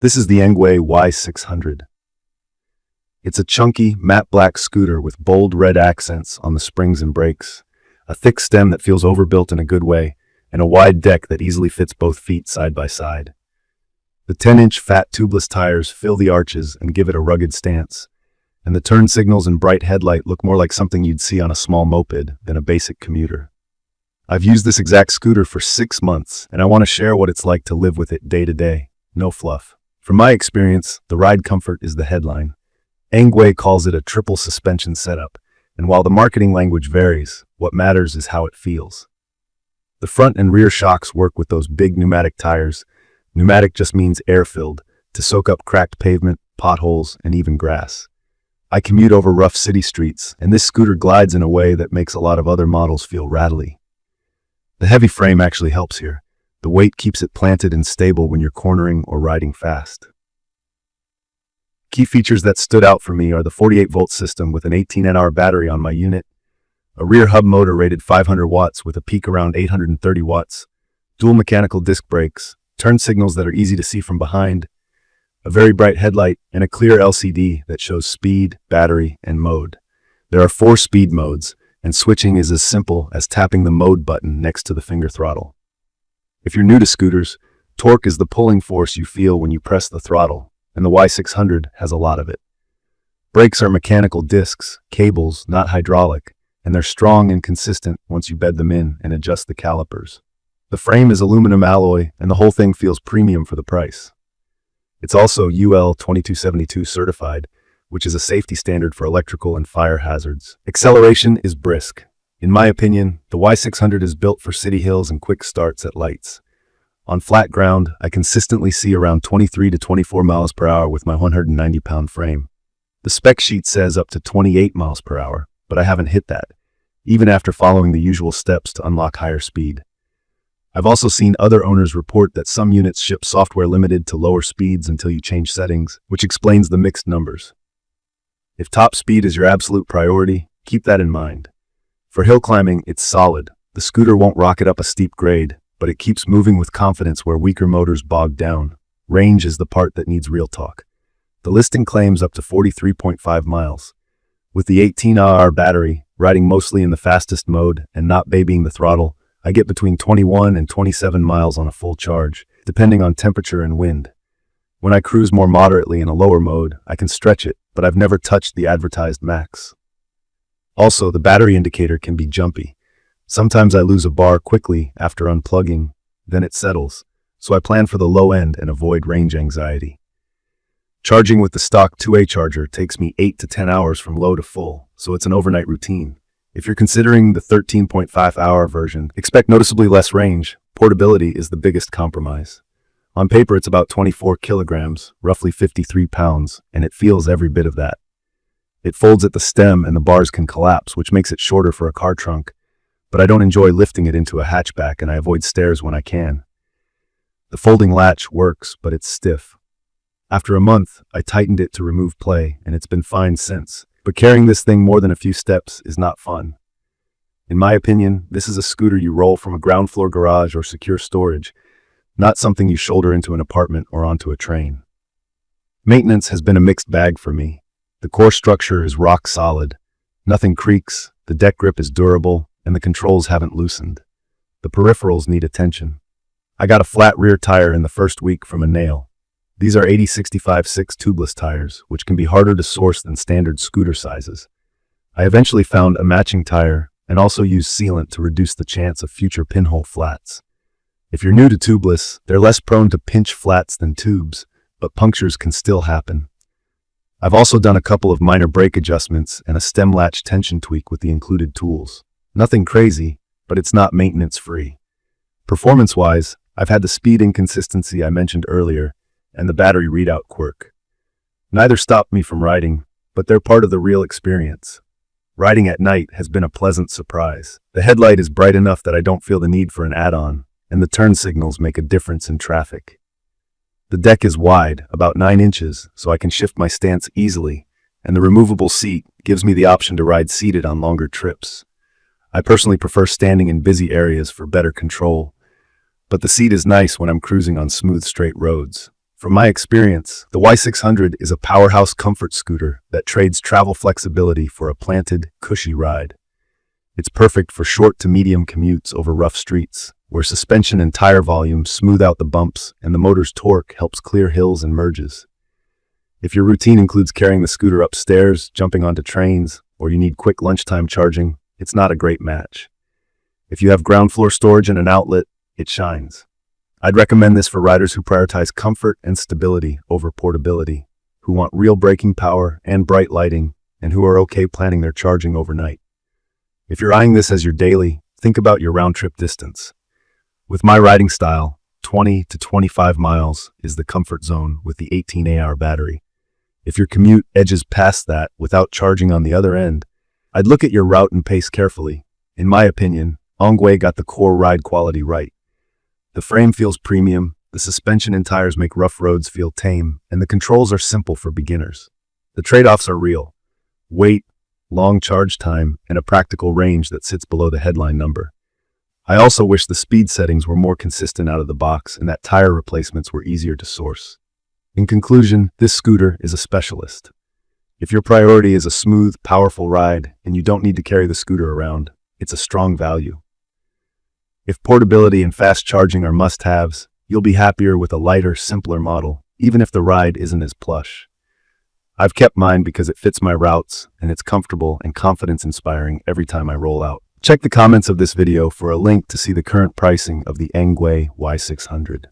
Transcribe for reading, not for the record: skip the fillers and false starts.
This is the ENGWE Y600. It's a chunky, matte black scooter with bold red accents on the springs and brakes, a thick stem that feels overbuilt in a good way, and a wide deck that easily fits both feet side by side. The 10-inch fat tubeless tires fill the arches and give it a rugged stance, and the turn signals and bright headlight look more like something you'd see on a small moped than a basic commuter. I've used this exact scooter for 6 months, and I want to share what it's like to live with it day to day. No fluff. From my experience, the ride comfort is the headline. ENGWE calls it a triple suspension setup, and while the marketing language varies, what matters is how it feels. The front and rear shocks work with those big pneumatic tires. Pneumatic just means air-filled, to soak up cracked pavement, potholes, and even grass. I commute over rough city streets, and this scooter glides in a way that makes a lot of other models feel rattly. The heavy frame actually helps here. The weight keeps it planted and stable when you're cornering or riding fast. Key features that stood out for me are the 48-volt system with an 18Ah battery on my unit, a rear hub motor rated 500 watts with a peak around 830 watts, dual mechanical disc brakes, turn signals that are easy to see from behind, a very bright headlight, and a clear LCD that shows speed, battery, and mode. There are 4 speed modes, and switching is as simple as tapping the mode button next to the finger throttle. If you're new to scooters, torque is the pulling force you feel when you press the throttle, and the Y600 has a lot of it. Brakes are mechanical discs, cables, not hydraulic, and they're strong and consistent once you bed them in and adjust the calipers. The frame is aluminum alloy, and the whole thing feels premium for the price. It's also UL 2272 certified, which is a safety standard for electrical and fire hazards. Acceleration is brisk. In my opinion, the Y600 is built for city hills and quick starts at lights. On flat ground, I consistently see around 23 to 24 miles per hour with my 190-pound frame. The spec sheet says up to 28 miles per hour, but I haven't hit that, even after following the usual steps to unlock higher speed. I've also seen other owners report that some units ship software limited to lower speeds until you change settings, which explains the mixed numbers. If top speed is your absolute priority, keep that in mind. For hill climbing, it's solid. The scooter won't rocket up a steep grade, but it keeps moving with confidence where weaker motors bog down. Range is the part that needs real talk. The listing claims up to 43.5 miles. With the 18Ah battery, riding mostly in the fastest mode and not babying the throttle, I get between 21 and 27 miles on a full charge, depending on temperature and wind. When I cruise more moderately in a lower mode, I can stretch it, but I've never touched the advertised max. Also, the battery indicator can be jumpy. Sometimes I lose a bar quickly after unplugging, then it settles, so I plan for the low end and avoid range anxiety. Charging with the stock 2A charger takes me 8 to 10 hours from low to full, so it's an overnight routine. If you're considering the 13.5-hour version, expect noticeably less range. Portability is the biggest compromise. On paper, it's about 24 kilograms, roughly 53 pounds, and it feels every bit of that. It folds at the stem and the bars can collapse, which makes it shorter for a car trunk, but I don't enjoy lifting it into a hatchback and I avoid stairs when I can. The folding latch works, but it's stiff. After a month, I tightened it to remove play, and it's been fine since. But carrying this thing more than a few steps is not fun. In my opinion, this is a scooter you roll from a ground floor garage or secure storage, not something you shoulder into an apartment or onto a train. Maintenance has been a mixed bag for me. The core structure is rock solid. Nothing creaks, the deck grip is durable, and the controls haven't loosened. The peripherals need attention. I got a flat rear tire in the first week from a nail. These are 80/65/6 tubeless tires, which can be harder to source than standard scooter sizes. I eventually found a matching tire and also used sealant to reduce the chance of future pinhole flats. If you're new to tubeless, they're less prone to pinch flats than tubes, but punctures can still happen. I've also done a couple of minor brake adjustments and a stem latch tension tweak with the included tools. Nothing crazy, but it's not maintenance-free. Performance-wise, I've had the speed inconsistency I mentioned earlier and the battery readout quirk. Neither stopped me from riding, but they're part of the real experience. Riding at night has been a pleasant surprise. The headlight is bright enough that I don't feel the need for an add-on, and the turn signals make a difference in traffic. The deck is wide, about 9 inches, so I can shift my stance easily, and the removable seat gives me the option to ride seated on longer trips. I personally prefer standing in busy areas for better control, but the seat is nice when I'm cruising on smooth, straight roads. From my experience, the Y600 is a powerhouse comfort scooter that trades travel flexibility for a planted, cushy ride. It's perfect for short to medium commutes over rough streets, where suspension and tire volume smooth out the bumps and the motor's torque helps clear hills and merges. If your routine includes carrying the scooter upstairs, jumping onto trains, or you need quick lunchtime charging, it's not a great match. If you have ground floor storage and an outlet, it shines. I'd recommend this for riders who prioritize comfort and stability over portability, who want real braking power and bright lighting, and who are okay planning their charging overnight. If you're eyeing this as your daily, think about your round-trip distance. With my riding style, 20 to 25 miles is the comfort zone with the 18Ah battery. If your commute edges past that without charging on the other end, I'd look at your route and pace carefully. In my opinion, ENGWE got the core ride quality right. The frame feels premium, the suspension and tires make rough roads feel tame, and the controls are simple for beginners. The trade-offs are real: weight, long charge time, and a practical range that sits below the headline number. I also wish the speed settings were more consistent out of the box and that tire replacements were easier to source. In conclusion, this scooter is a specialist. If your priority is a smooth, powerful ride and you don't need to carry the scooter around, it's a strong value. If portability and fast charging are must-haves, you'll be happier with a lighter, simpler model, even if the ride isn't as plush. I've kept mine because it fits my routes and it's comfortable and confidence-inspiring every time I roll out. Check the comments of this video for a link to see the current pricing of the ENGWE Y600.